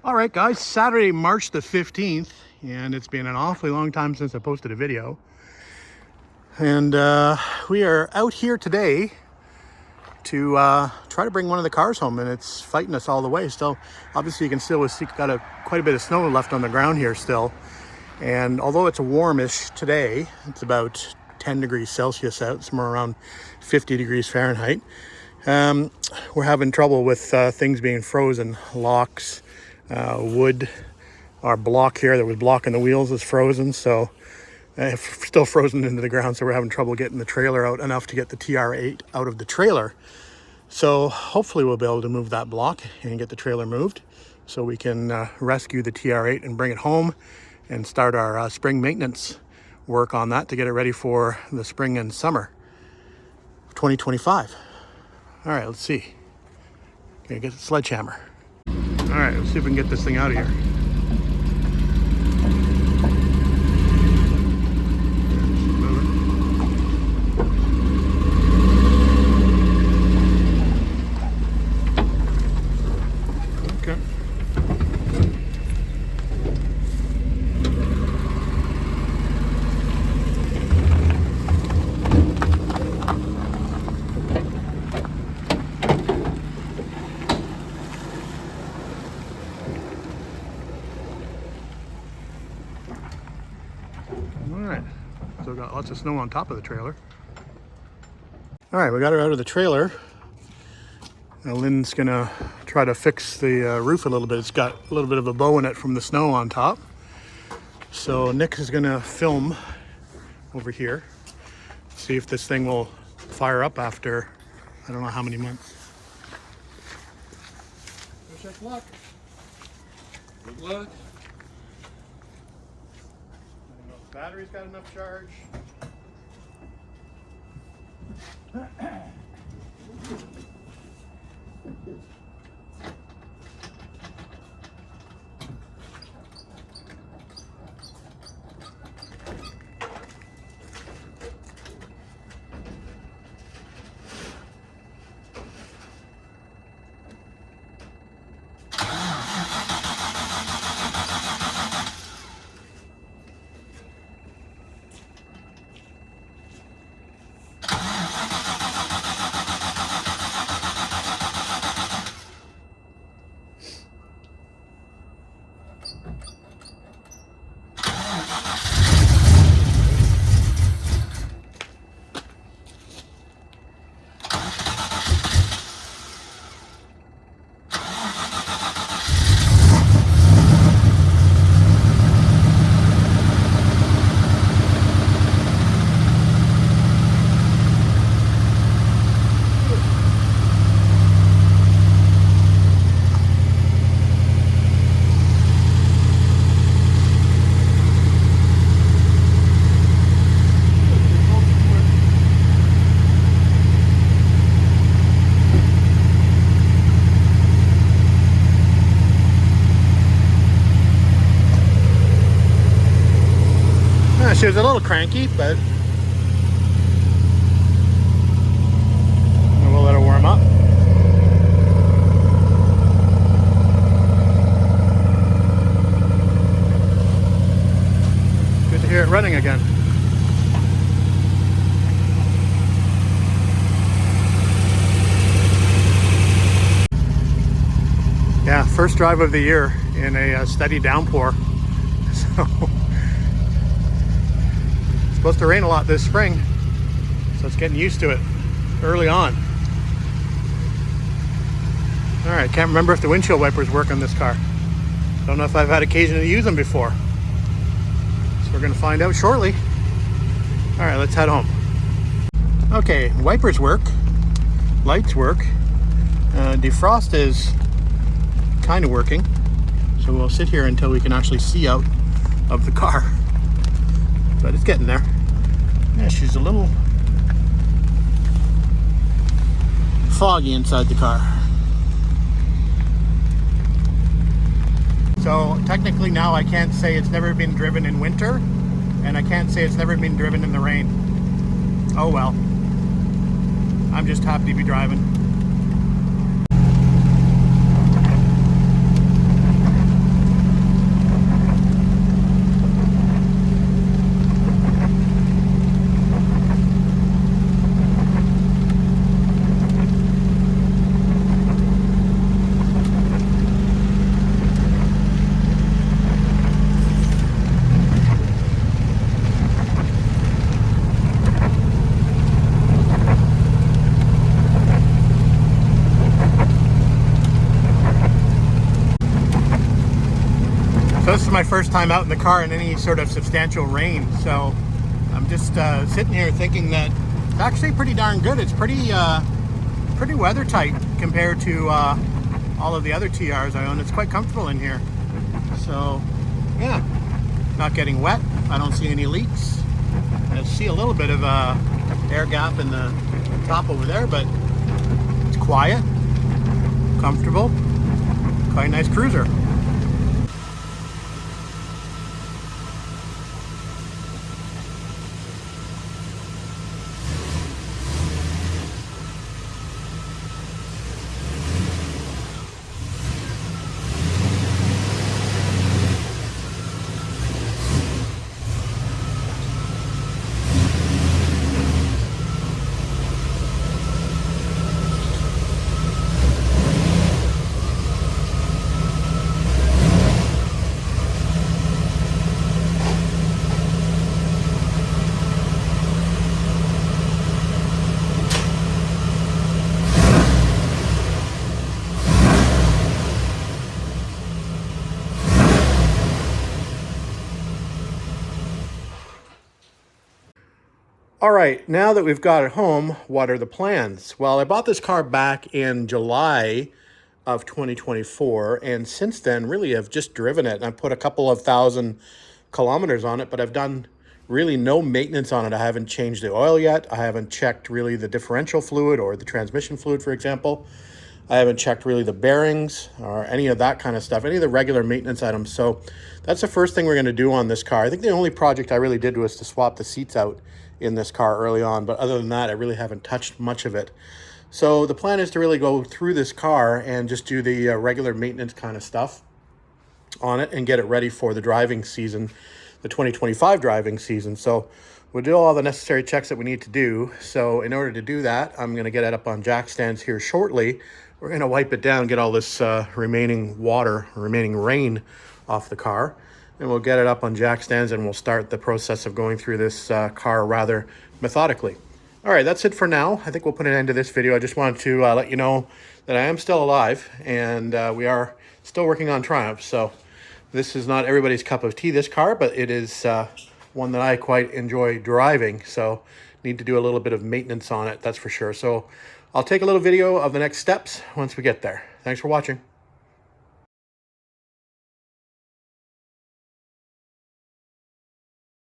All right, guys, Saturday, March the 15th, and it's been an awfully long time since I posted a video. And we are out here today to try to bring one of the cars home, and it's fighting us all the way. Still, obviously, you can still see got quite a bit of snow left on the ground here still. And although it's warmish today, it's about 10 degrees Celsius out, somewhere around 50 degrees Fahrenheit. We're having trouble with things being frozen, locks. Wood, our block here that was blocking the wheels is frozen, so still frozen into the ground, so we're having trouble getting the trailer out enough to get the TR8 out of the trailer. So hopefully we'll be able to move that block and get the trailer moved so we can rescue the TR8 and bring it home and start our spring maintenance work on that to get it ready for the spring and summer of 2025. All right, let's see. Okay, get the sledgehammer. All right, let's see if we can get this thing out of here. Okay. Still got lots of snow on top of the trailer. All right, we got her out of the trailer. Now Lynn's gonna try to fix the roof a little bit. It's got a little bit of a bow in it from the snow on top. So Nick is gonna film over here, see if this thing will fire up after I don't know how many months. Wish us luck. Good luck. Battery's got enough charge. She was a little cranky, but we'll let her warm up. Good to hear it running again. Yeah, first drive of the year in a steady downpour. So supposed to rain a lot this spring, so it's getting used to it early on. All right, can't remember if the windshield wipers work on this car. Don't know if I've had occasion to use them before. So we're gonna find out shortly. All right, let's head home. Okay, wipers work, lights work. Defrost is kind of working. So we'll sit here until we can actually see out of the car. But it's getting there. Yeah, she's a little foggy inside the car. So technically now I can't say it's never been driven in winter, and I can't say it's never been driven in the rain. Oh well. I'm just happy to be driving. So this is my first time out in the car in any sort of substantial rain. So I'm just sitting here thinking that it's actually pretty darn good. It's pretty weather tight compared to all of the other TRs I own. It's quite comfortable in here. So yeah, not getting wet. I don't see any leaks. I see a little bit of air gap in the top over there, but it's quiet, comfortable, quite a nice cruiser. All right, now that we've got it home, what are the plans? Well, I bought this car back in July of 2024, and since then, really, I've just driven it, and I've put a couple of thousand kilometers on it, but I've done really no maintenance on it. I haven't changed the oil yet. I haven't checked really the differential fluid or the transmission fluid, for example. I haven't checked really the bearings or any of that kind of stuff, any of the regular maintenance items. So that's the first thing we're going to do on this car. I think the only project I really did was to swap the seats out in this car early on. But other than that, I really haven't touched much of it. So the plan is to really go through this car and just do the regular maintenance kind of stuff on it and get it ready for the driving season, the 2025 driving season. So we'll do all the necessary checks that we need to do. So in order to do that, I'm going to get it up on jack stands here shortly. We're going to wipe it down, get all this remaining water, remaining rain off the car. And we'll get it up on jack stands and we'll start the process of going through this car rather methodically. All right, that's it for now. I think we'll put an end to this video. I just wanted to let you know that I am still alive and we are still working on Triumph. So this is not everybody's cup of tea, this car, but it is one that I quite enjoy driving. So need to do a little bit of maintenance on it, that's for sure. So I'll take a little video of the next steps once we get there. Thanks for watching.